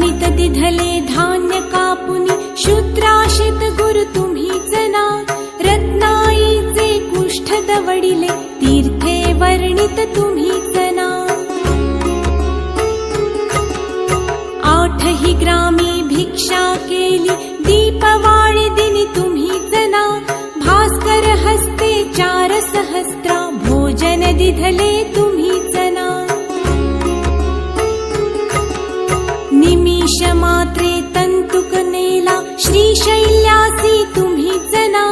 वर्णित दिधले धान्य कापुनी शूद्राशित गुरु तुम्हीच ना रत्नाईचे कुष्ठ दवडिले तीर्थे वर्णित तुम्हीच ना आठही ग्रामी भिक्षा केली दीपवाळी दिनी तुम्हीच ना भास्कर हस्ते 4 सहस्त्र भोजन दिधले तुम्हीच ना निमिष मात्रे तंतुक नेला श्रीशैल्यासी तुम्हीच ना